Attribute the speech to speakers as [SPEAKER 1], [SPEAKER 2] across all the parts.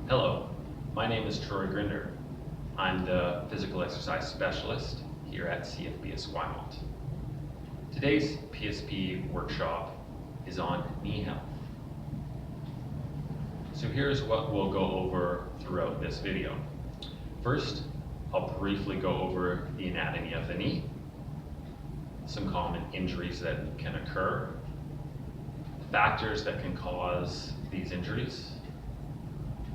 [SPEAKER 1] Hello, my name is Troy Grinder. I'm the physical exercise specialist here at CFB Esquimalt. Today's PSP workshop is on knee health. So here's what we'll go over throughout this video. First, I'll briefly go over the anatomy of the knee, some common injuries that can occur, factors that can cause these injuries,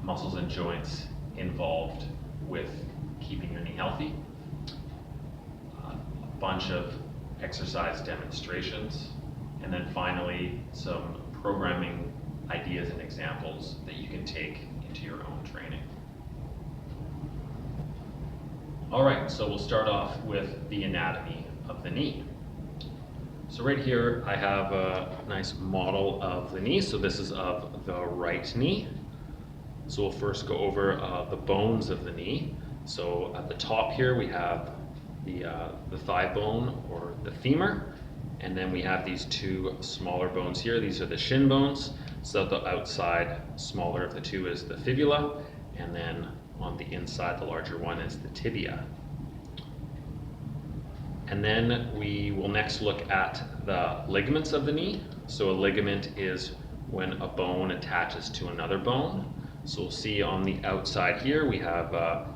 [SPEAKER 1] muscles and joints involved with keeping your knee healthy, a bunch of exercise demonstrations, and then finally some programming ideas and examples that you can take into your own training. All right, so we'll start off with the anatomy of the knee. So right here I have a nice model of the knee. So this is of the right knee. So we'll first go over the bones of the knee. So at the top here we have the thigh bone or the femur, and then we have these two smaller bones here. These are the shin bones. So the outside smaller of the two is the fibula, and then on the inside the larger one is the tibia. And then we will next look at the ligaments of the knee. So a ligament is when a bone attaches to another bone. So we'll see on the outside here we have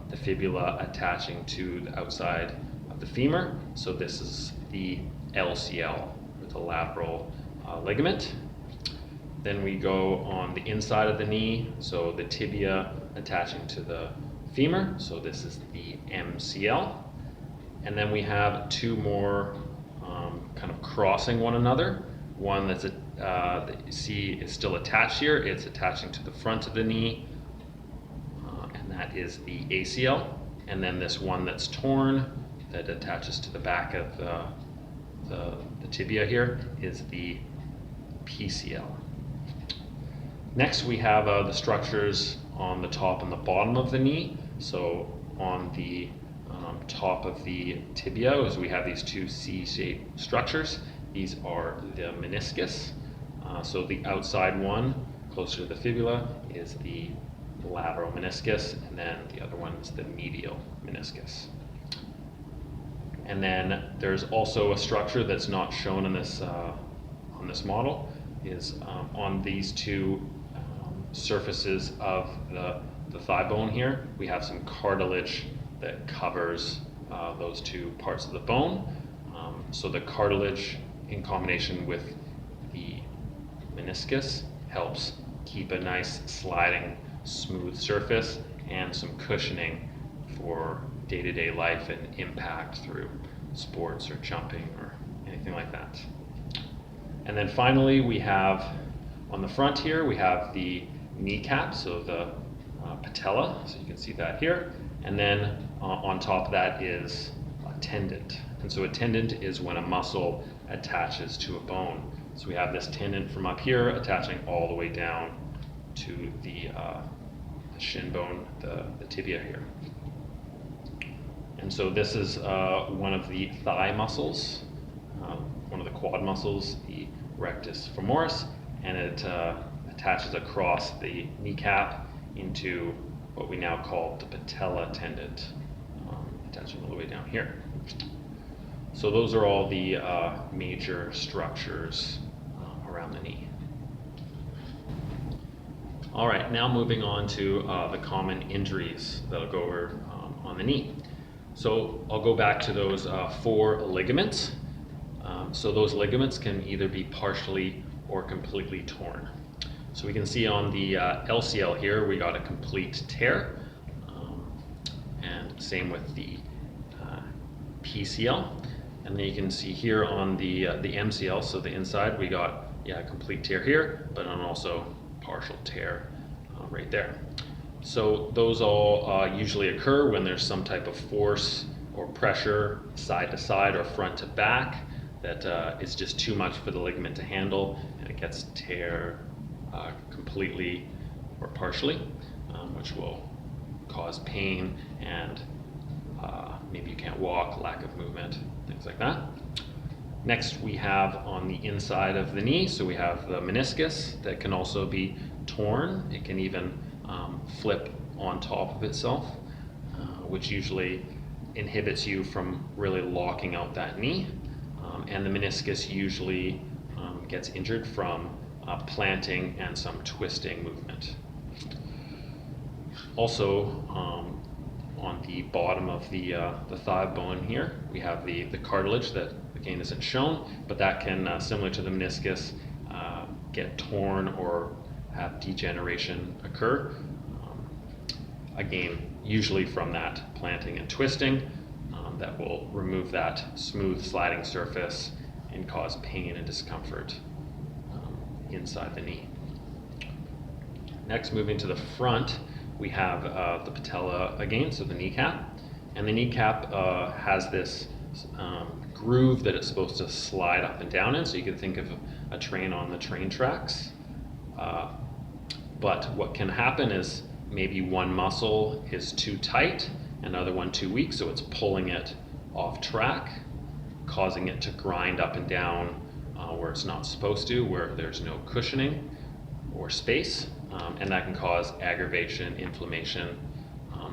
[SPEAKER 1] the fibula attaching to the outside of the femur. So this is the LCL, or the lateral ligament. Then we go on the inside of the knee, so the tibia attaching to the femur. So this is the MCL. And then we have two more kind of crossing one another. One that's that you see is still attached here. It's attaching to the front of the knee, and that is the ACL. And then this one that's torn that attaches to the back of the tibia here is the PCL. Next we have the structures on the top and the bottom of the knee. So on the top of the tibia, as we have these two C-shaped structures. These are the meniscus. So the outside one, closer to the fibula, is the lateral meniscus, and then the other one is the medial meniscus. And then there's also a structure that's not shown in this on this model, is on these two surfaces of the thigh bone here. We have some cartilage that covers those two parts of the bone. So the cartilage in combination with the meniscus helps keep a nice sliding smooth surface and some cushioning for day-to-day life and impact through sports or jumping or anything like that. And then finally we have on the front here we have the kneecap, so the patella, so you can see that here, and then on top of that is a tendon. And so a tendon is when a muscle attaches to a bone. So we have this tendon from up here attaching all the way down to the shin bone, the tibia here. And so this is one of the thigh muscles, one of the quad muscles, the rectus femoris, and it attaches across the kneecap into what we now call the patella tendon, attaching all the way down here. So those are all the major structures around the knee. All right, now moving on to the common injuries that I'll go over on the knee. So I'll go back to those 4 ligaments. So those ligaments can either be partially or completely torn. So we can see on the LCL here, we got a complete tear, and same with the PCL. And then you can see here on the MCL, so the inside, we got a complete tear here, but also partial tear right there. So those all usually occur when there's some type of force or pressure side to side or front to back that is just too much for the ligament to handle, and it gets tear completely or partially, which will cause pain and maybe you can't walk, lack of movement, things like that. Next we have on the inside of the knee, so we have the meniscus that can also be torn. It can even flip on top of itself, which usually inhibits you from really locking out that knee. And the meniscus usually gets injured from planting and some twisting movement. Also, on the bottom of the thigh bone here, we have the cartilage that again isn't shown, but that can, similar to the meniscus, get torn or have degeneration occur. Again, usually from that planting and twisting, that will remove that smooth sliding surface and cause pain and discomfort inside the knee. Next, moving to the front, we have the patella again, so the kneecap. And the kneecap has this groove that it's supposed to slide up and down in, so you can think of a train on the train tracks. But what can happen is maybe one muscle is too tight, another one too weak, so it's pulling it off track, causing it to grind up and down where it's not supposed to, where there's no cushioning or space, and that can cause aggravation, inflammation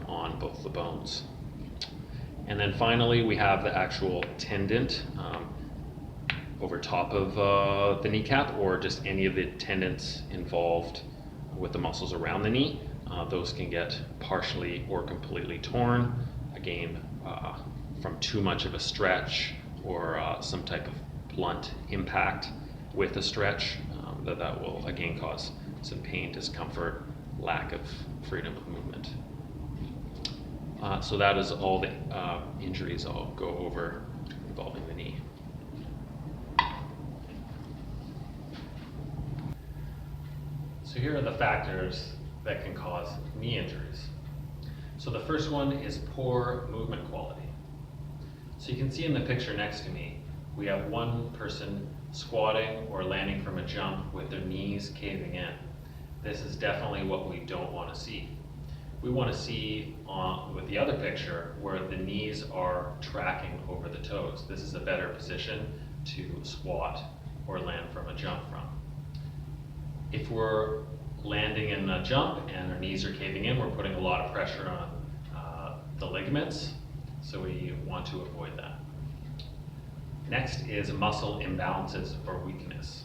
[SPEAKER 1] on both the bones. And then finally, we have the actual tendon over top of the kneecap, or just any of the tendons involved with the muscles around the knee. Those can get partially or completely torn, again, from too much of a stretch or some type of blunt impact with a stretch, that will again cause some pain, discomfort, lack of freedom of movement. So that is all the injuries I'll go over involving the knee. So here are the factors that can cause knee injuries. So the first one is poor movement quality. So you can see in the picture next to me, we have one person squatting or landing from a jump with their knees caving in. This is definitely what we don't want to see. We want to see with the other picture where the knees are tracking over the toes. This is a better position to squat or land from a jump from. If we're landing in a jump and our knees are caving in, we're putting a lot of pressure on the ligaments, so we want to avoid that. Next is muscle imbalances or weakness.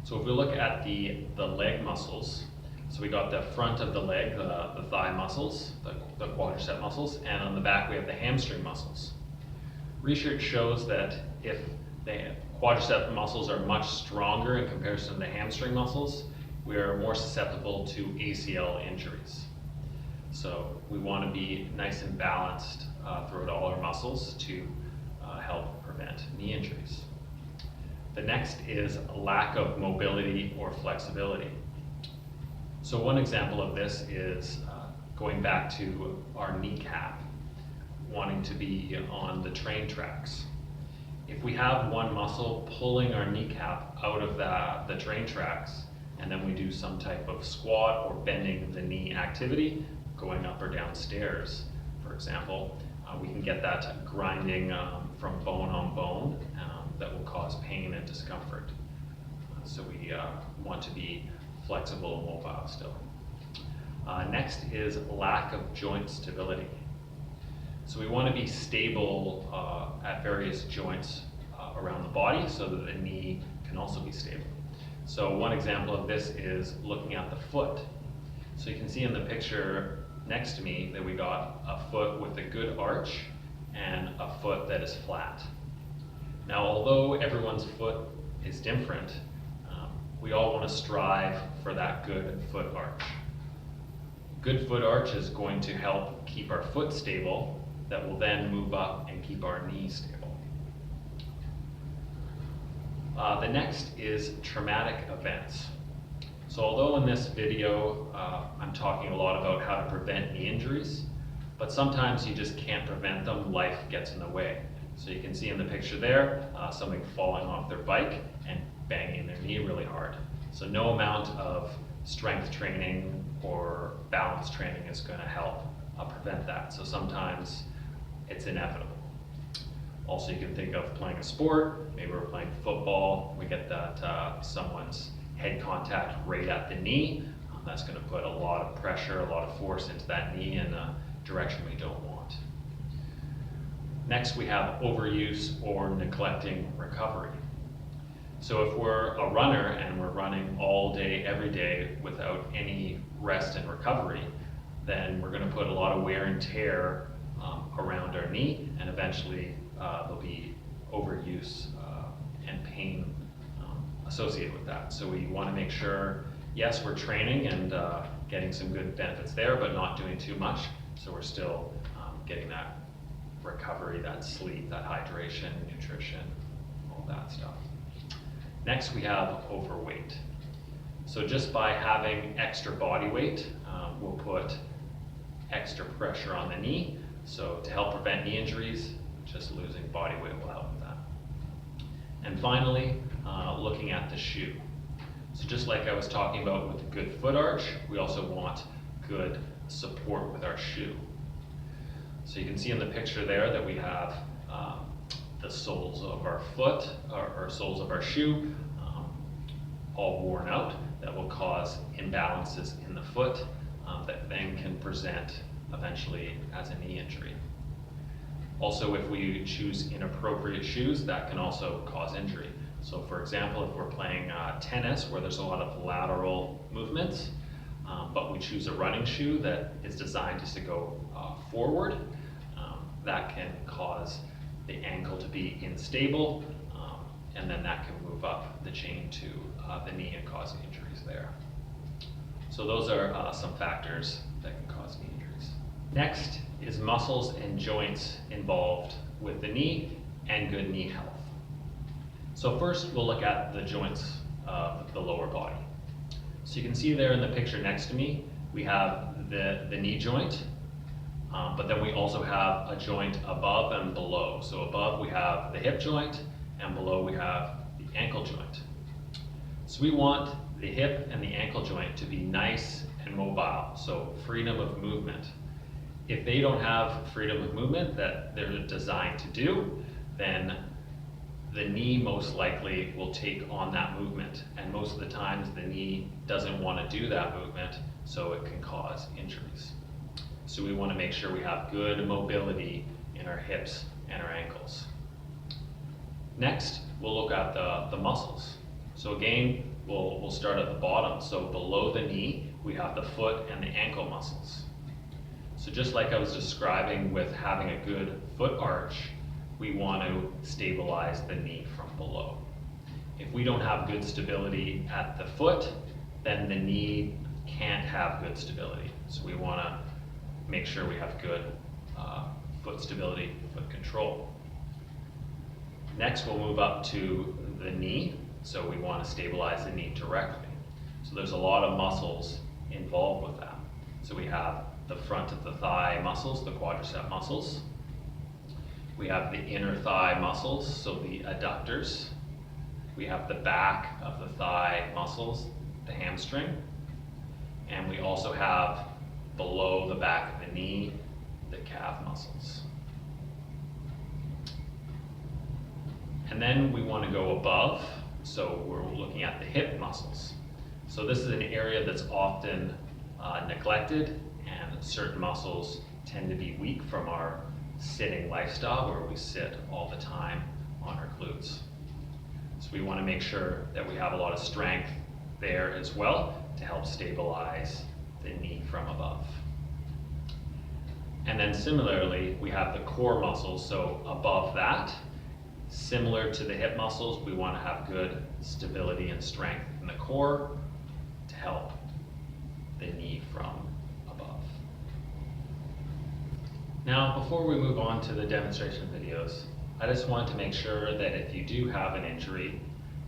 [SPEAKER 1] So if we look at the leg muscles, so we got the front of the leg, the thigh muscles, the quadricep muscles, and on the back we have the hamstring muscles. Research shows that if the quadricep muscles are much stronger in comparison to the hamstring muscles, we are more susceptible to ACL injuries. So we want to be nice and balanced throughout all our muscles to help prevent knee injuries. The next is a lack of mobility or flexibility. So one example of this is going back to our kneecap, wanting to be on the train tracks. If we have one muscle pulling our kneecap out of the train tracks, and then we do some type of squat or bending the knee activity, going up or down stairs, for example, we can get that grinding from bone on bone that will cause pain and discomfort. So we want to be flexible and mobile still. Next is lack of joint stability. So we want to be stable at various joints around the body so that the knee can also be stable. So one example of this is looking at the foot. So you can see in the picture next to me that we got a foot with a good arch and a foot that is flat. Now, although everyone's foot is different, we all want to strive for that good foot arch. Good foot arch is going to help keep our foot stable, that will then move up and keep our knee stable. The next is traumatic events. So although in this video I'm talking a lot about how to prevent knee injuries, but sometimes you just can't prevent them, life gets in the way. So you can see in the picture there, somebody falling off their bike and banging their knee really hard. So no amount of strength training or balance training is going to help prevent that. So sometimes it's inevitable. Also, you can think of playing a sport. Maybe we're playing football. We get that someone's head contact right at the knee. That's going to put a lot of pressure, a lot of force into that knee in a direction we don't want. Next, we have overuse or neglecting recovery. So if we're a runner and we're running all day, every day without any rest and recovery, then we're going to put a lot of wear and tear around our knee, and eventually there'll be overuse and pain associated with that. So we want to make sure, yes, we're training and getting some good benefits there, but not doing too much. So we're still getting that recovery, that sleep, that hydration, nutrition, all that stuff. Next, we have overweight. So just by having extra body weight, we'll put extra pressure on the knee. So to help prevent knee injuries, just losing body weight will help with that. And finally, looking at the shoe. So just like I was talking about with a good foot arch, we also want good support with our shoe. So you can see in the picture there that we have the soles of our foot, or soles of our shoe, all worn out. That will cause imbalances in the foot that then can present eventually as a knee injury. Also, if we choose inappropriate shoes, that can also cause injury. So for example, if we're playing tennis where there's a lot of lateral movements, but we choose a running shoe that is designed just to go forward, that can cause the ankle to be unstable, and then that can move up the chain to the knee and cause injuries there. So those are some factors that can cause knee injuries. Next is muscles and joints involved with the knee and good knee health. So first we'll look at the joints of the lower body. So you can see there in the picture next to me, we have the knee joint, but then we also have a joint above and below. So above we have the hip joint, and below we have the ankle joint. So we want the hip and the ankle joint to be nice and mobile, so freedom of movement. If they don't have freedom of movement that they're designed to do, then the knee most likely will take on that movement. And most of the times the knee doesn't want to do that movement, so it can cause injuries. So we want to make sure we have good mobility in our hips and our ankles. Next, we'll look at the muscles. So again, we'll start at the bottom. So below the knee, we have the foot and the ankle muscles. So just like I was describing with having a good foot arch, we want to stabilize the knee from below. If we don't have good stability at the foot, then the knee can't have good stability. So we want to make sure we have good foot stability, foot control. Next, we'll move up to the knee. So we want to stabilize the knee directly. So there's a lot of muscles involved with that. So we have the front of the thigh muscles, the quadricep muscles. We have the inner thigh muscles, so the adductors. We have the back of the thigh muscles, the hamstring. And we also have below the back of the knee, the calf muscles. And then we want to go above, so we're looking at the hip muscles. So this is an area that's often neglected, and certain muscles tend to be weak from our sitting lifestyle where we sit all the time on our glutes. So we want to make sure that we have a lot of strength there as well to help stabilize the knee from above. And then similarly, we have the core muscles. So above that, similar to the hip muscles, we want to have good stability and strength in the core to help the knee from above. Now, before we move on to the demonstration videos, I just want to make sure that if you do have an injury,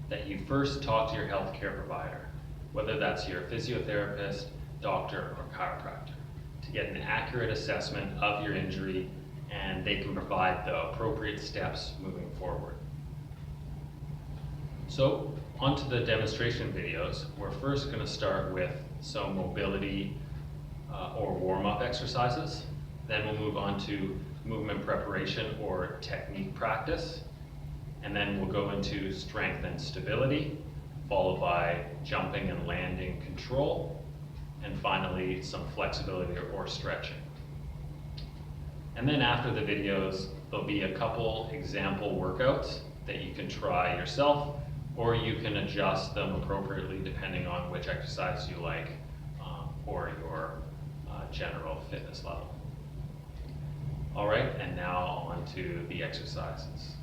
[SPEAKER 1] that you first talk to your healthcare provider, whether that's your physiotherapist, doctor, or chiropractor, to get an accurate assessment of your injury, and they can provide the appropriate steps moving forward. So, onto the demonstration videos. We're first going to start with some mobility or warm-up exercises. Then we'll move on to movement preparation or technique practice. And then we'll go into strength and stability, followed by jumping and landing control. and finally some flexibility or stretching. And then after the videos, there'll be a couple example workouts that you can try yourself, or you can adjust them appropriately depending on which exercise you like or your general fitness level. All right, and now on to the exercises.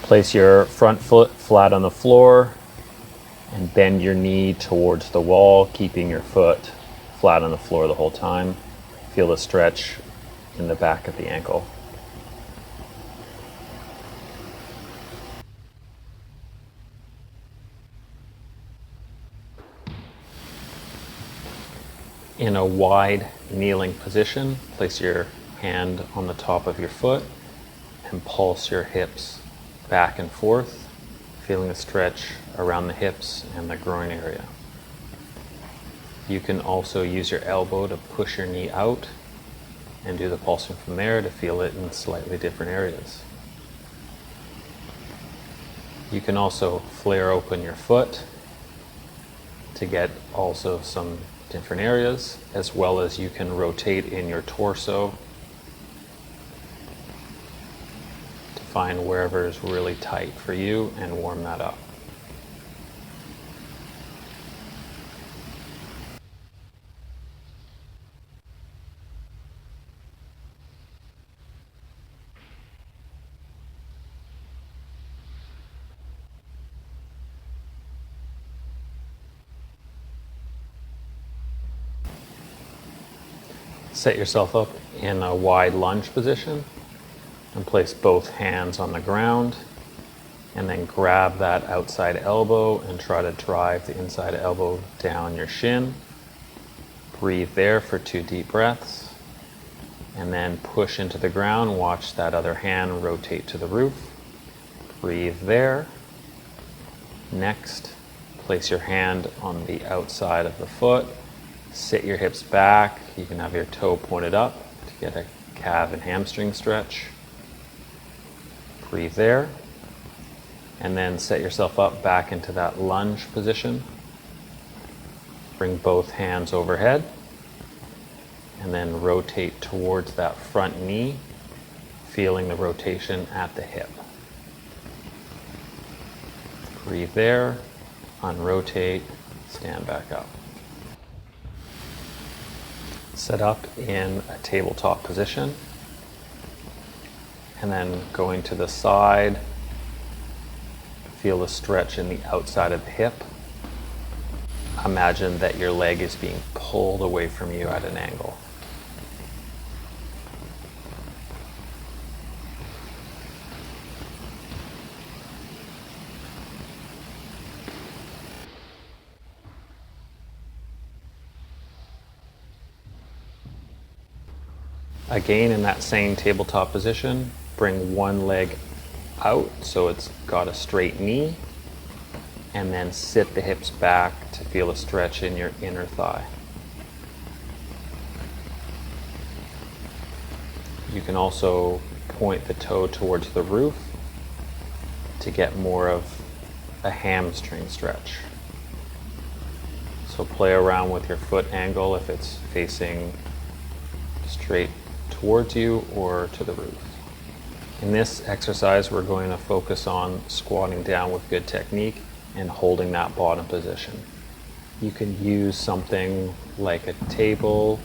[SPEAKER 1] Place your front foot flat on the floor and bend your knee towards the wall, keeping your foot flat on the floor the whole time. Feel the stretch in the back of the ankle. In a wide kneeling position, place your hand on the top of your foot and pulse your hips back and forth, feeling a stretch around the hips and the groin area. You can also use your elbow to push your knee out and do the pulsing from there to feel it in slightly different areas. You can also flare open your foot to get also some different areas, as well as you can rotate in your torso to find wherever is really tight for you and warm that up. Set yourself up in a wide lunge position and place both hands on the ground, and then grab that outside elbow and try to drive the inside elbow down your shin. Breathe there for 2 deep breaths, and then push into the ground. Watch that other hand rotate to the roof. Breathe there. Next, place your hand on the outside of the foot. Sit your hips back. You can have your toe pointed up to get a calf and hamstring stretch. Breathe there. And then set yourself up back into that lunge position. Bring both hands overhead. And then rotate towards that front knee, feeling the rotation at the hip. Breathe there. Unrotate. Stand back up. Set up in a tabletop position, and then going to the side, feel the stretch in the outside of the hip. Imagine that your leg is being pulled away from you at an angle. Again, in that same tabletop position, bring one leg out so it's got a straight knee, and then sit the hips back to feel a stretch in your inner thigh. You can also point the toe towards the roof to get more of a hamstring stretch. So play around with your foot angle if it's facing straight towards you or to the roof. In this exercise, we're going to focus on squatting down with good technique and holding that bottom position. You can use something like a table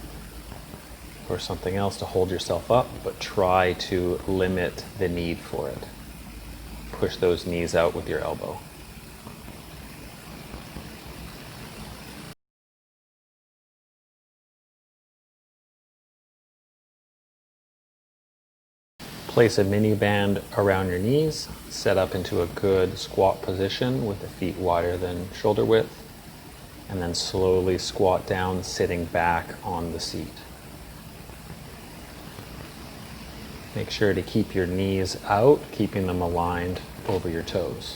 [SPEAKER 1] or something else to hold yourself up, but try to limit the need for it. Push those knees out with your elbow. Place a mini band around your knees, set up into a good squat position with the feet wider than shoulder width, and then slowly squat down, sitting back on the seat. Make sure to keep your knees out, keeping them aligned over your toes.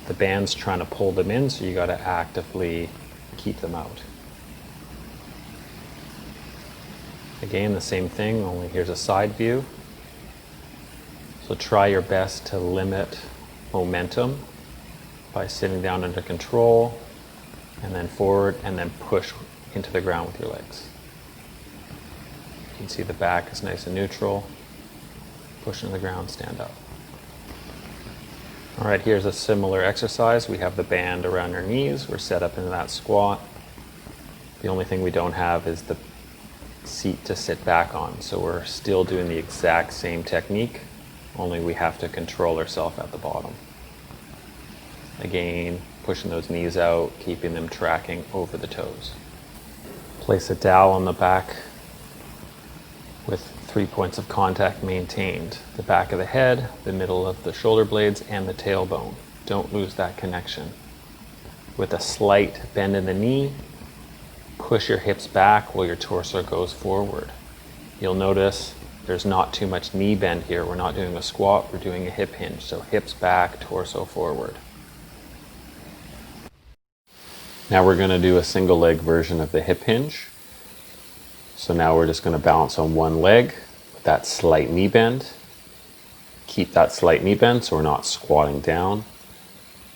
[SPEAKER 1] The band's trying to pull them in, so you got to actively keep them out. Again, the same thing, only here's a side view. So try your best to limit momentum by sitting down under control, and then forward, and then push into the ground with your legs. You can see the back is nice and neutral. Push into the ground, stand up. All right, here's a similar exercise. We have the band around your knees. We're set up into that squat. The only thing we don't have is the seat to sit back on. So we're still doing the exact same technique, only we have to control ourselves at the bottom. Again, pushing those knees out, keeping them tracking over the toes. Place a dowel on the back with 3 points of contact maintained. The back of the head, the middle of the shoulder blades, and the tailbone. Don't lose that connection. With a slight bend in the knee, push your hips back while your torso goes forward. You'll notice there's not too much knee bend here. We're not doing a squat, we're doing a hip hinge. So hips back, torso forward. Now we're going to do a single leg version of the hip hinge. So now we're just going to balance on one leg with that slight knee bend. Keep that slight knee bend so we're not squatting down.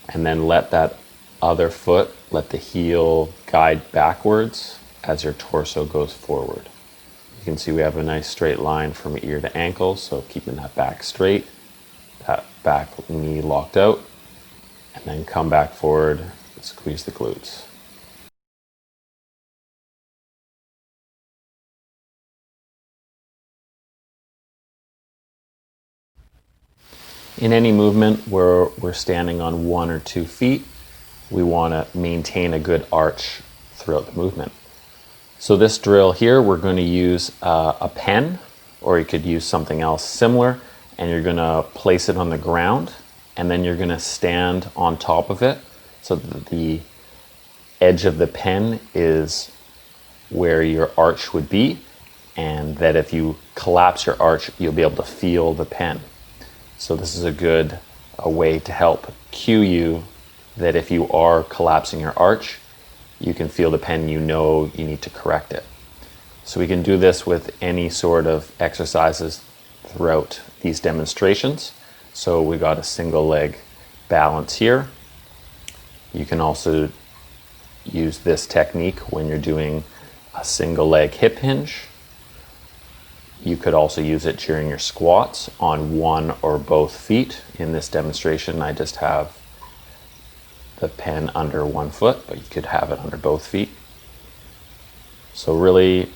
[SPEAKER 1] And then let that other foot, let the heel guide backwards as your torso goes forward. You can see we have a nice straight line from ear to ankle, so keeping that back straight, that back knee locked out, and then come back forward, squeeze the glutes. In any movement where we're standing on 1 or 2 feet, we want to maintain a good arch throughout the movement. So this drill here, we're going to use a pen, or you could use something else similar, and you're going to place it on the ground, and then you're going to stand on top of it so that the edge of the pen is where your arch would be, and that if you collapse your arch, you'll be able to feel the pen. So this is a way to help cue you that if you are collapsing your arch, you can feel the pen, you know you need to correct it. So we can do this with any sort of exercises throughout these demonstrations. So we got a single leg balance here. You can also use this technique when you're doing a single leg hip hinge. You could also use it during your squats on 1 or both feet. In this demonstration, I just have the pen under 1 foot, but you could have it under both feet. So really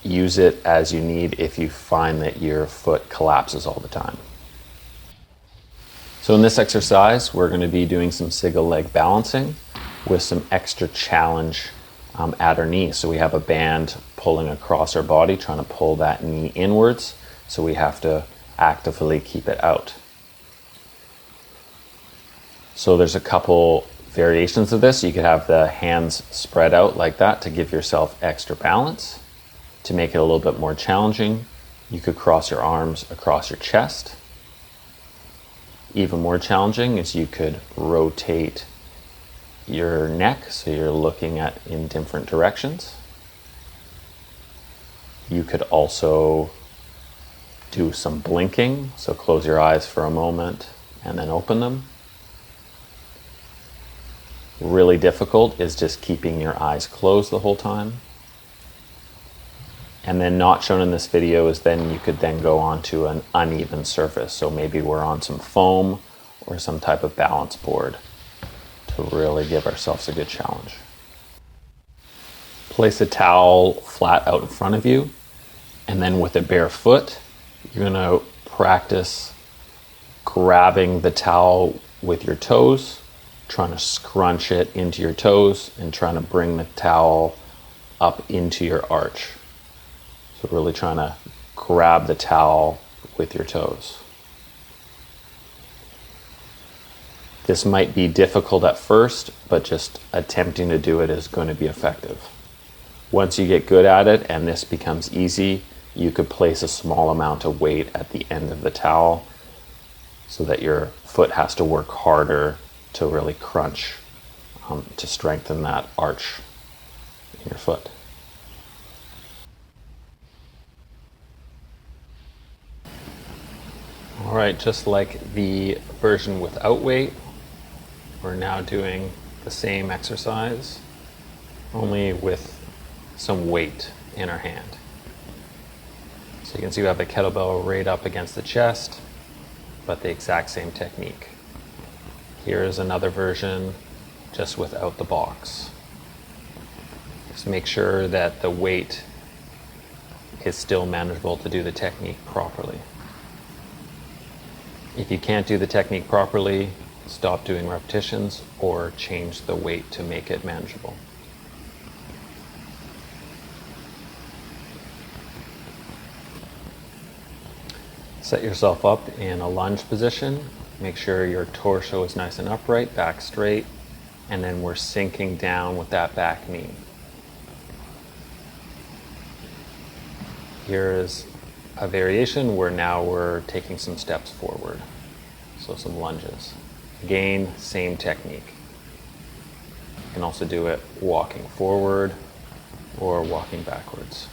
[SPEAKER 1] use it as you need if you find that your foot collapses all the time. So in this exercise, we're going to be doing some single leg balancing with some extra challenge at our knee. So we have a band pulling across our body, trying to pull that knee inwards. So we have to actively keep it out. So there's a couple variations of this. You could have the hands spread out like that to give yourself extra balance. To make it a little bit more challenging, you could cross your arms across your chest. Even more challenging is you could rotate your neck so you're looking in different directions. You could also do some blinking, so close your eyes for a moment and then open them. Really difficult is just keeping your eyes closed the whole time. And then not shown in this video is then you could then go onto an uneven surface. So maybe we're on some foam or some type of balance board to really give ourselves a good challenge. Place a towel flat out in front of you, and then with a bare foot, you're going to practice grabbing the towel with your toes, trying to scrunch it into your toes and trying to bring the towel up into your arch. So really trying to grab the towel with your toes. This might be difficult at first, but just attempting to do it is going to be effective. Once you get good at it and this becomes easy, you could place a small amount of weight at the end of the towel so that your foot has to work harder to really crunch, to strengthen that arch in your foot. All right, just like the version without weight, we're now doing the same exercise, only with some weight in our hand. So you can see we have the kettlebell right up against the chest, but the exact same technique. Here is another version just without the box. Just make sure that the weight is still manageable to do the technique properly. If you can't do the technique properly, stop doing repetitions or change the weight to make it manageable. Set yourself up in a lunge position. Make sure your torso is nice and upright, back straight, and then we're sinking down with that back knee. Here is a variation where now we're taking some steps forward. So some lunges. Again, same technique. You can also do it walking forward or walking backwards.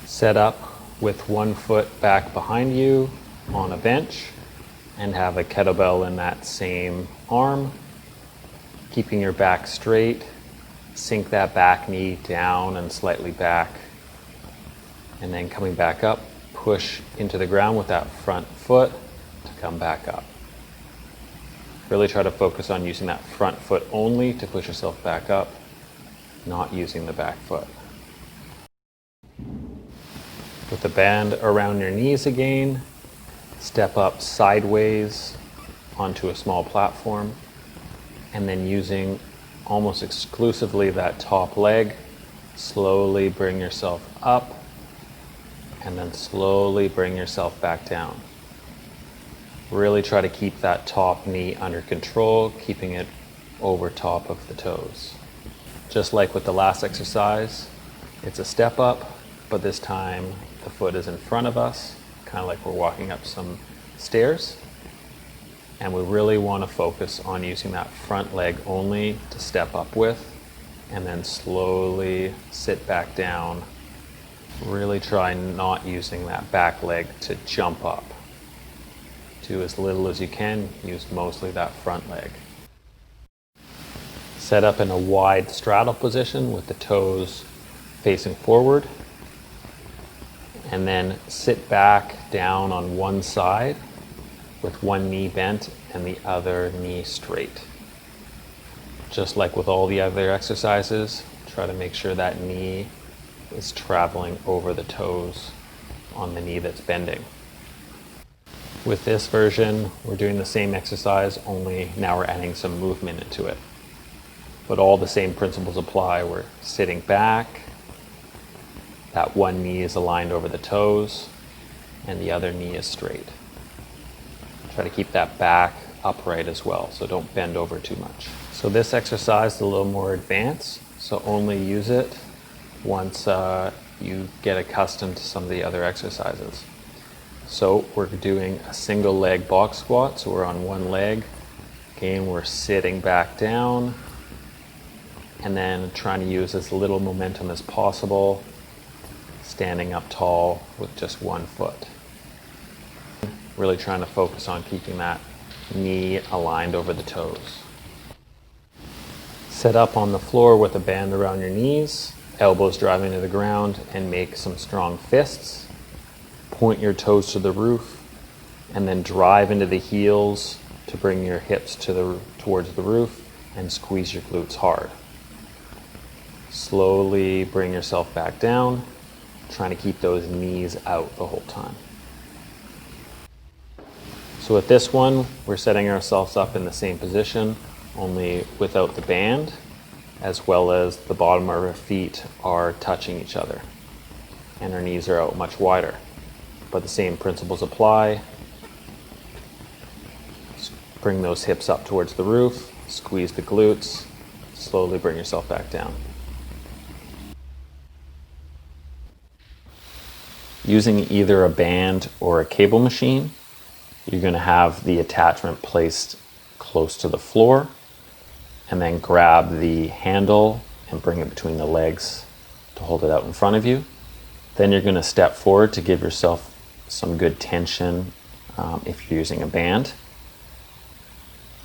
[SPEAKER 1] Set up with one foot back behind you on a bench and have a kettlebell in that same arm. Keeping your back straight, sink that back knee down and slightly back. And then coming back up, push into the ground with that front foot to come back up. Really try to focus on using that front foot only to push yourself back up, not using the back foot. With the band around your knees again, step up sideways onto a small platform, and then using almost exclusively that top leg, slowly bring yourself up, and then slowly bring yourself back down. Really try to keep that top knee under control, keeping it over top of the toes. Just like with the last exercise, it's a step up, but this time the foot is in front of us, kind of like we're walking up some stairs. And we really want to focus on using that front leg only to step up with, and then slowly sit back down. Really try not using that back leg to jump up. Do as little as you can, use mostly that front leg. Set up in a wide straddle position with the toes facing forward. And then sit back down on one side with one knee bent and the other knee straight. Just like with all the other exercises, try to make sure that knee is traveling over the toes on the knee that's bending. With this version, we're doing the same exercise, only now we're adding some movement into it. But all the same principles apply. We're sitting back, that one knee is aligned over the toes, and the other knee is straight. Try to keep that back upright as well, so don't bend over too much. So this exercise is a little more advanced, so only use it once you get accustomed to some of the other exercises. So we're doing a single leg box squat, so we're on one leg. Again, we're sitting back down and then trying to use as little momentum as possible, standing up tall with just one foot. Really trying to focus on keeping that knee aligned over the toes. Sit up on the floor with a band around your knees, elbows driving to the ground, and make some strong fists. Point your toes to the roof and then drive into the heels to bring your hips towards the roof and squeeze your glutes hard. Slowly bring yourself back down, trying to keep those knees out the whole time. So with this one, we're setting ourselves up in the same position, only without the band, as well as the bottom of our feet are touching each other and our knees are out much wider. But the same principles apply. Bring those hips up towards the roof, squeeze the glutes, slowly bring yourself back down. Using either a band or a cable machine, you're going to have the attachment placed close to the floor, and then grab the handle and bring it between the legs to hold it out in front of you. Then you're going to step forward to give yourself some good tension if you're using a band.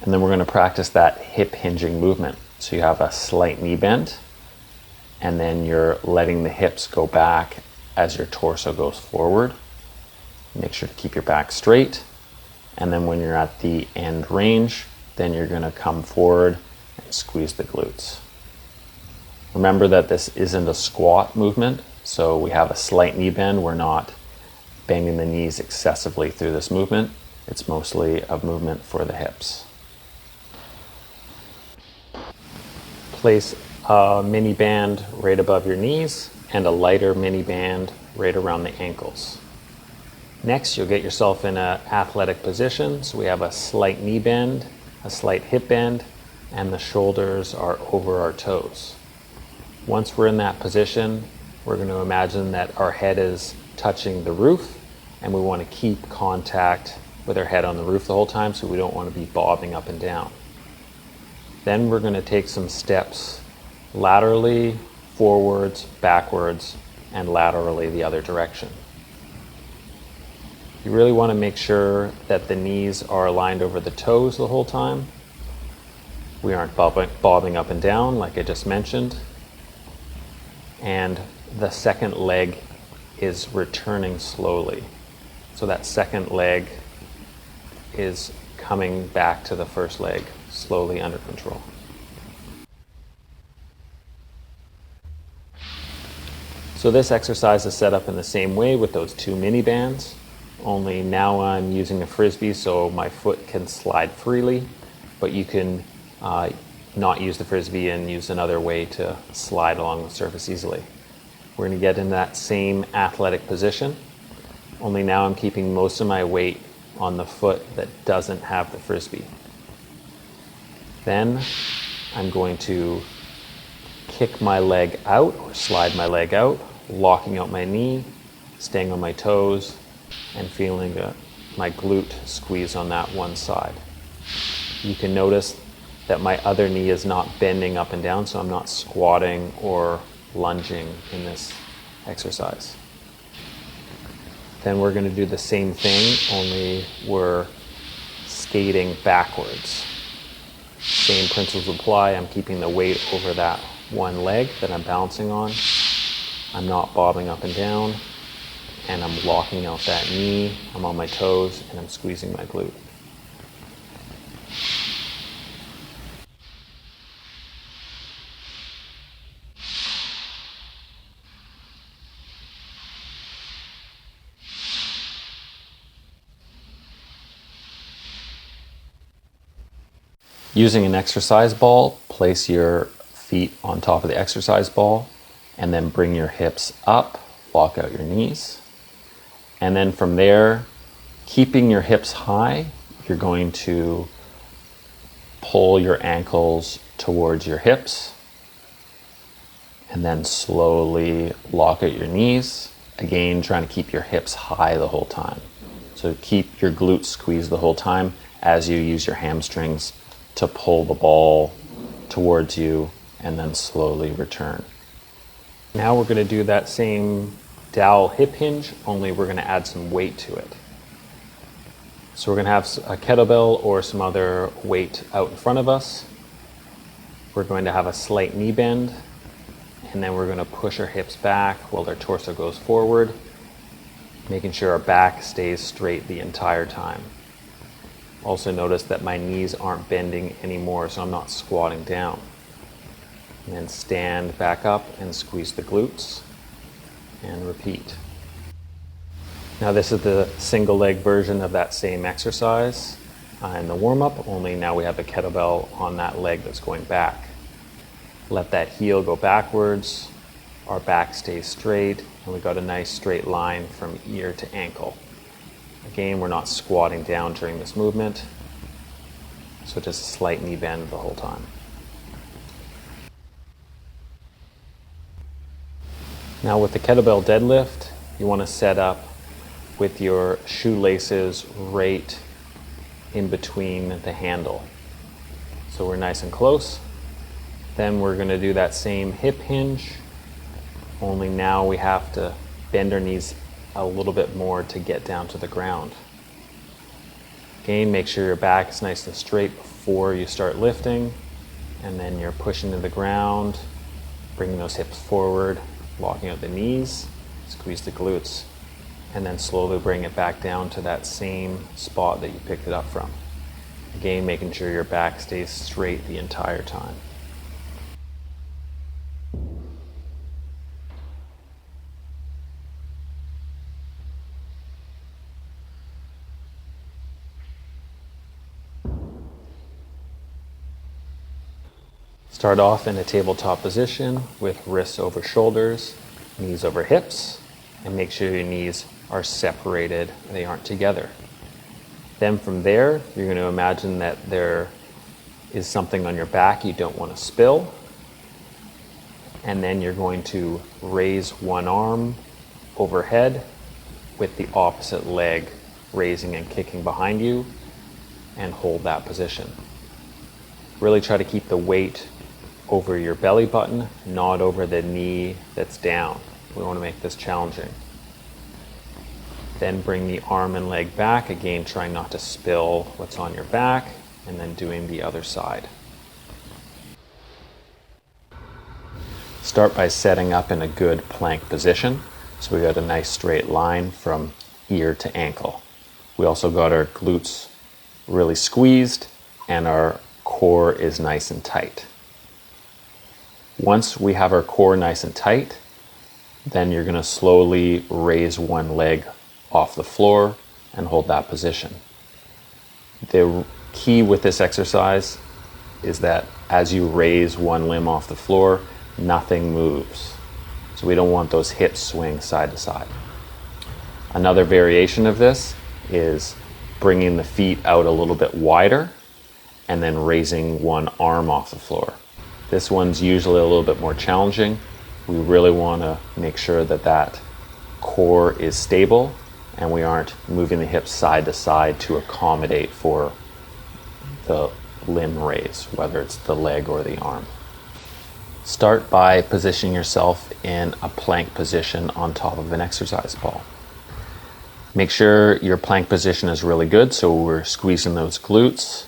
[SPEAKER 1] And then we're going to practice that hip hinging movement. So you have a slight knee bend, and then you're letting the hips go back as your torso goes forward. Make sure to keep your back straight. And then when you're at the end range, then you're going to come forward and squeeze the glutes. Remember that this isn't a squat movement, so we have a slight knee bend. We're not bending the knees excessively through this movement. It's mostly a movement for the hips. Place a mini band right above your knees and a lighter mini band right around the ankles. Next, you'll get yourself in an athletic position. So we have a slight knee bend, a slight hip bend, and the shoulders are over our toes. Once we're in that position, we're going to imagine that our head is touching the roof, and we want to keep contact with our head on the roof the whole time, so we don't want to be bobbing up and down. Then we're going to take some steps laterally, forwards, backwards, and laterally the other direction. You really want to make sure that the knees are aligned over the toes the whole time. We aren't bobbing up and down like I just mentioned. And the second leg is returning slowly. So that second leg is coming back to the first leg slowly under control. So this exercise is set up in the same way with those two mini bands, only now I'm using a frisbee so my foot can slide freely, but you can not use the frisbee and use another way to slide along the surface easily. We're going to get in that same athletic position, only now I'm keeping most of my weight on the foot that doesn't have the frisbee. Then I'm going to kick my leg out or slide my leg out, locking out my knee, staying on my toes, and feeling my glute squeeze on that one side. You can notice that my other knee is not bending up and down, so I'm not squatting or lunging in this exercise. Then we're going to do the same thing, only we're skating backwards. Same principles apply. I'm keeping the weight over that one leg that I'm balancing on. I'm not bobbing up and down, and I'm locking out that knee. I'm on my toes, and I'm squeezing my glute. Using an exercise ball, place your feet on top of the exercise ball and then bring your hips up, lock out your knees. And then from there, keeping your hips high, you're going to pull your ankles towards your hips and then slowly lock out your knees. Again, trying to keep your hips high the whole time. So keep your glutes squeezed the whole time as you use your hamstrings to pull the ball towards you and then slowly return. Now we're going to do that same dowel hip hinge, only we're going to add some weight to it. So we're going to have a kettlebell or some other weight out in front of us. We're going to have a slight knee bend, and then we're going to push our hips back while our torso goes forward, making sure our back stays straight the entire time. Also notice that my knees aren't bending anymore, so I'm not squatting down. And then stand back up and squeeze the glutes and repeat. Now this is the single leg version of that same exercise in the warm-up, only now we have a kettlebell on that leg that's going back. Let that heel go backwards, our back stays straight, and we got a nice straight line from ear to ankle. Again, we're not squatting down during this movement, so just a slight knee bend the whole time. Now with the kettlebell deadlift, you want to set up with your shoelaces right in between the handle. So we're nice and close. Then we're going to do that same hip hinge, only now we have to bend our knees a little bit more to get down to the ground. Again, make sure your back is nice and straight before you start lifting, and then you're pushing to the ground, bringing those hips forward, locking out the knees, squeeze the glutes, and then slowly bring it back down to that same spot that you picked it up from. Again, making sure your back stays straight the entire time. Start off in a tabletop position with wrists over shoulders, knees over hips, and make sure your knees are separated, they aren't together. Then from there, you're going to imagine that there is something on your back you don't want to spill. And then you're going to raise one arm overhead with the opposite leg raising and kicking behind you, and hold that position. Really try to keep the weight over your belly button, not over the knee that's down. We want to make this challenging. Then bring the arm and leg back, again trying not to spill what's on your back, and then doing the other side. Start by setting up in a good plank position. So we got a nice straight line from ear to ankle. We also got our glutes really squeezed and our core is nice and tight. Once we have our core nice and tight, then you're going to slowly raise one leg off the floor and hold that position. The key with this exercise is that as you raise one limb off the floor, nothing moves. So we don't want those hips swing side to side. Another variation of this is bringing the feet out a little bit wider and then raising one arm off the floor. This one's usually a little bit more challenging. We really want to make sure that that core is stable and we aren't moving the hips side to side to accommodate for the limb raise, whether it's the leg or the arm. Start by positioning yourself in a plank position on top of an exercise ball. Make sure your plank position is really good, so we're squeezing those glutes,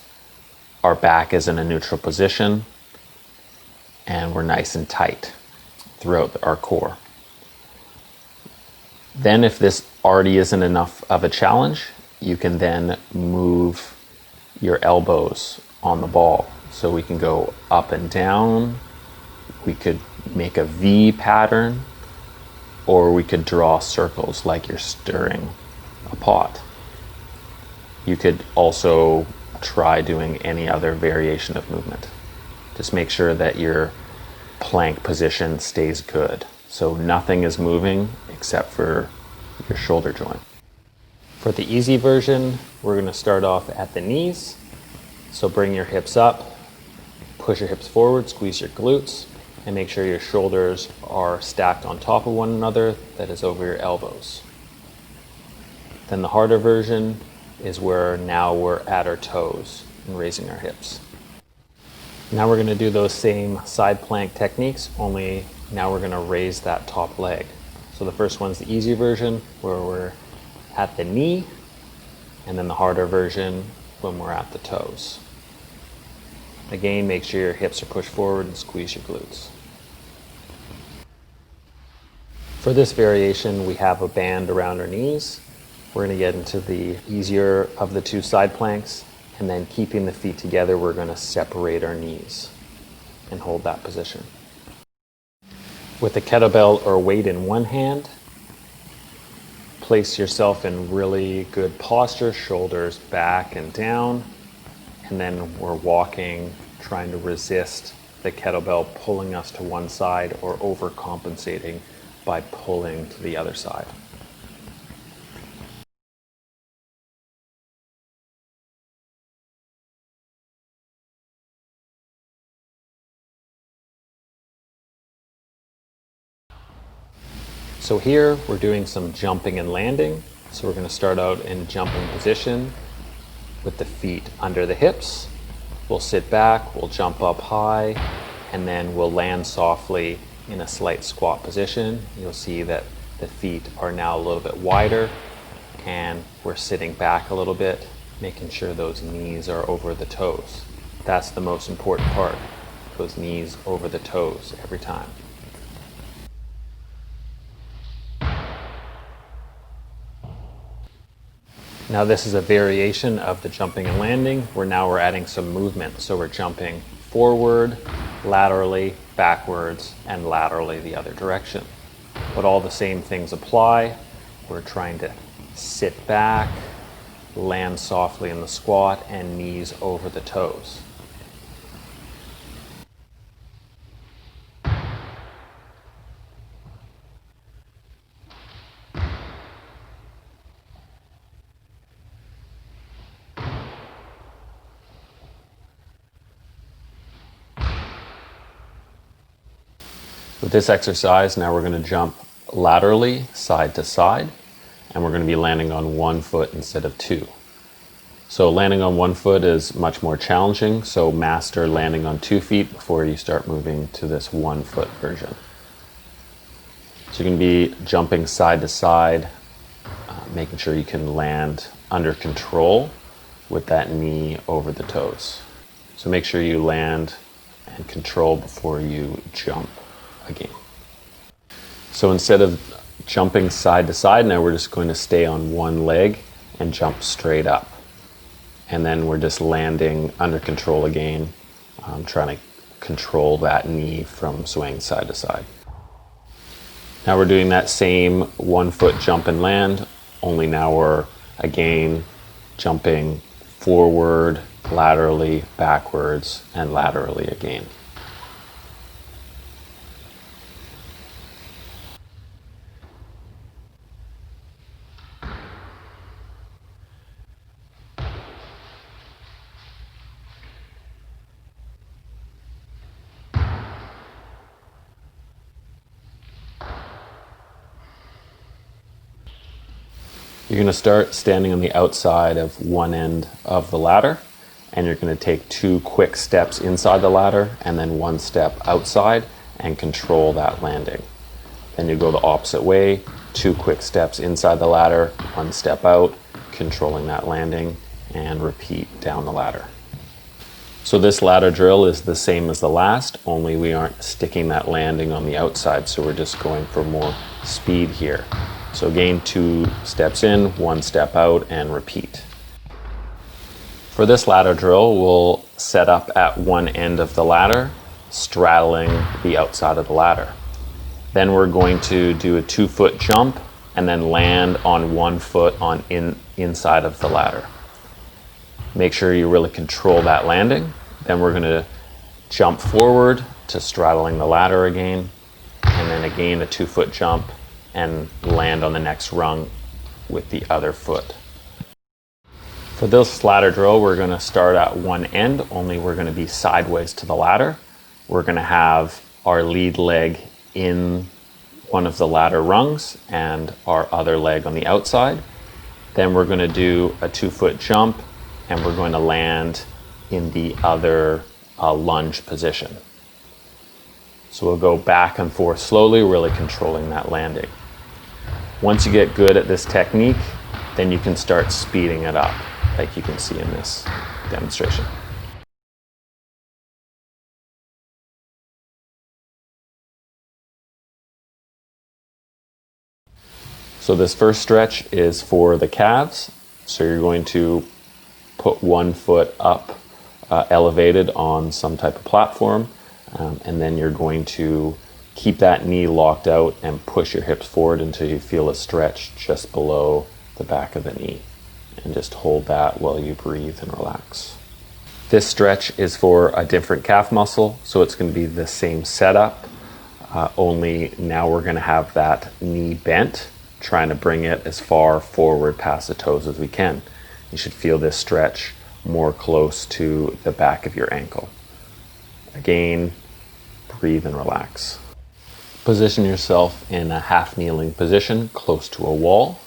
[SPEAKER 1] our back is in a neutral position, and we're nice and tight throughout our core. Then if this already isn't enough of a challenge, you can then move your elbows on the ball. So we can go up and down, we could make a V pattern, or we could draw circles like you're stirring a pot. You could also try doing any other variation of movement. Just make sure that your plank position stays good. So nothing is moving except for your shoulder joint. For the easy version, we're going to start off at the knees. So bring your hips up, push your hips forward, squeeze your glutes, and make sure your shoulders are stacked on top of one another, that is over your elbows. Then the harder version is where now we're at our toes and raising our hips. Now we're going to do those same side plank techniques, only now we're going to raise that top leg. So the first one's the easy version where we're at the knee, and then the harder version when we're at the toes. Again, make sure your hips are pushed forward and squeeze your glutes. For this variation, we have a band around our knees. We're going to get into the easier of the two side planks, and then keeping the feet together, we're going to separate our knees and hold that position. With the kettlebell or weight in one hand, place yourself in really good posture, shoulders back and down, and then we're walking, trying to resist the kettlebell pulling us to one side or overcompensating by pulling to the other side. So here we're doing some jumping and landing. So we're going to start out in jumping position with the feet under the hips. We'll sit back, we'll jump up high, and then we'll land softly in a slight squat position. You'll see that the feet are now a little bit wider and we're sitting back a little bit making sure those knees are over the toes. That's the most important part, those knees over the toes every time. Now this is a variation of the jumping and landing, where now we're adding some movement. So we're jumping forward, laterally, backwards, and laterally the other direction. But all the same things apply. We're trying to sit back, land softly in the squat, and knees over the toes. With this exercise, now we're going to jump laterally, side to side, and we're going to be landing on one foot instead of two. So landing on one foot is much more challenging, so master landing on 2 feet before you start moving to this 1 foot version. So you can be jumping side to side, making sure you can land under control with that knee over the toes. So make sure you land and control before you jump again. So instead of jumping side to side, now we're just going to stay on one leg and jump straight up. And then we're just landing under control again, trying to control that knee from swaying side to side. Now we're doing that same 1 foot jump and land, only now we're again jumping forward, laterally, backwards, and laterally again. You're going to start standing on the outside of one end of the ladder, and you're going to take 2 quick steps inside the ladder and then 1 step outside and control that landing. Then you go the opposite way, 2 quick steps inside the ladder, 1 step out, controlling that landing, and repeat down the ladder. So this ladder drill is the same as the last, only we aren't sticking that landing on the outside, so we're just going for more speed here. So again, 2 steps in, 1 step out, and repeat. For this ladder drill, we'll set up at one end of the ladder, straddling the outside of the ladder. Then we're going to do a 2 foot jump and then land on 1 foot on inside of the ladder. Make sure you really control that landing. Then we're going to jump forward to straddling the ladder again, and then again a 2 foot jump and land on the next rung with the other foot. For this ladder drill, we're going to start at one end, only we're going to be sideways to the ladder. We're going to have our lead leg in one of the ladder rungs and our other leg on the outside. Then we're going to do a 2 foot jump and we're going to land in the other lunge position. So we'll go back and forth slowly, really controlling that landing. Once you get good at this technique, then you can start speeding it up, like you can see in this demonstration. So this first stretch is for the calves. So you're going to put 1 foot up, elevated on some type of platform, and then you're going to keep that knee locked out and push your hips forward until you feel a stretch just below the back of the knee. And just hold that while you breathe and relax. This stretch is for a different calf muscle, so it's going to be the same setup, only now we're going to have that knee bent, trying to bring it as far forward past the toes as we can. You should feel this stretch more close to the back of your ankle. Again, breathe and relax. Position yourself in a half kneeling position close to a wall.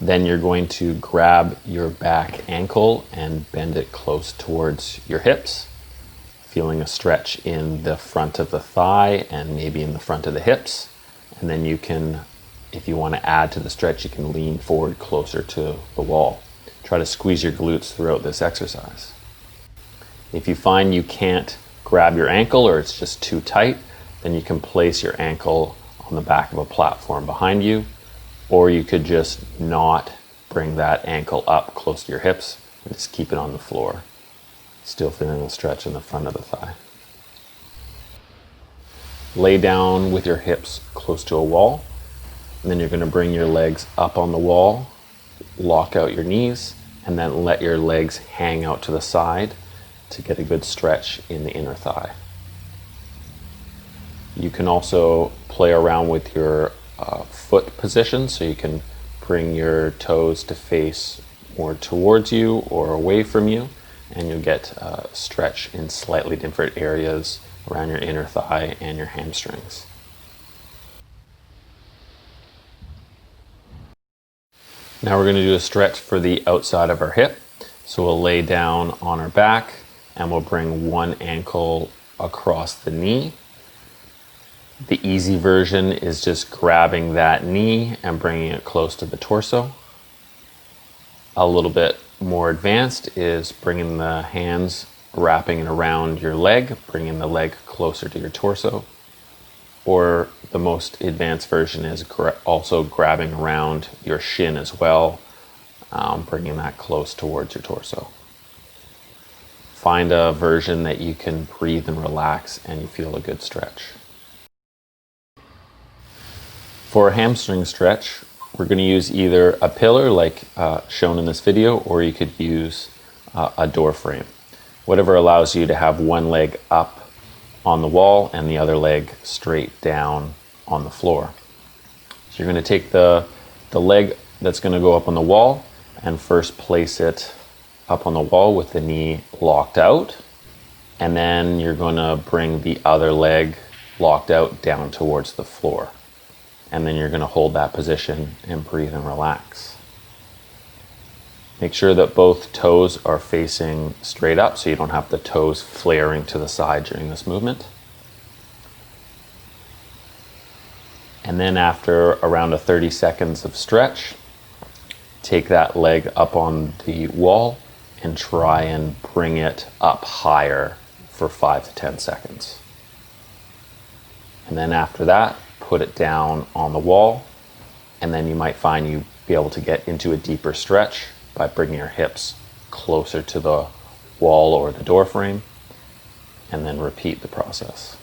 [SPEAKER 1] Then you're going to grab your back ankle and bend it close towards your hips, feeling a stretch in the front of the thigh and maybe in the front of the hips. And then you can, if you want to add to the stretch, you can lean forward closer to the wall. Try to squeeze your glutes throughout this exercise. If you find you can't grab your ankle or it's just too tight, then you can place your ankle on the back of a platform behind you, or you could just not bring that ankle up close to your hips and just keep it on the floor. Still feeling the stretch in the front of the thigh. Lay down with your hips close to a wall, and then you're going to bring your legs up on the wall, lock out your knees, and then let your legs hang out to the side to get a good stretch in the inner thigh. You can also play around with your foot position, so you can bring your toes to face more towards you or away from you, and you'll get stretch in slightly different areas around your inner thigh and your hamstrings. Now we're going to do a stretch for the outside of our hip. So we'll lay down on our back and we'll bring one ankle across the knee. The easy version is just grabbing that knee and bringing it close to the torso. A little bit more advanced is bringing the hands, wrapping it around your leg, bringing the leg closer to your torso. Or the most advanced version is also grabbing around your shin as well, bringing that close towards your torso. Find a version that you can breathe and relax and you feel a good stretch. For a hamstring stretch, we're going to use either a pillar like shown in this video, or you could use a door frame. Whatever allows you to have one leg up on the wall and the other leg straight down on the floor. So you're going to take the leg that's going to go up on the wall and first place it up on the wall with the knee locked out, and then you're going to bring the other leg locked out down towards the floor, and then you're going to hold that position and breathe and relax. Make sure that both toes are facing straight up so you don't have the toes flaring to the side during this movement. And then after around 30 seconds of stretch, take that leg up on the wall and try and bring it up higher for 5 to 10 seconds. And then after that, put it down on the wall, and then you might find you be able to get into a deeper stretch by bringing your hips closer to the wall or the door frame, and then repeat the process.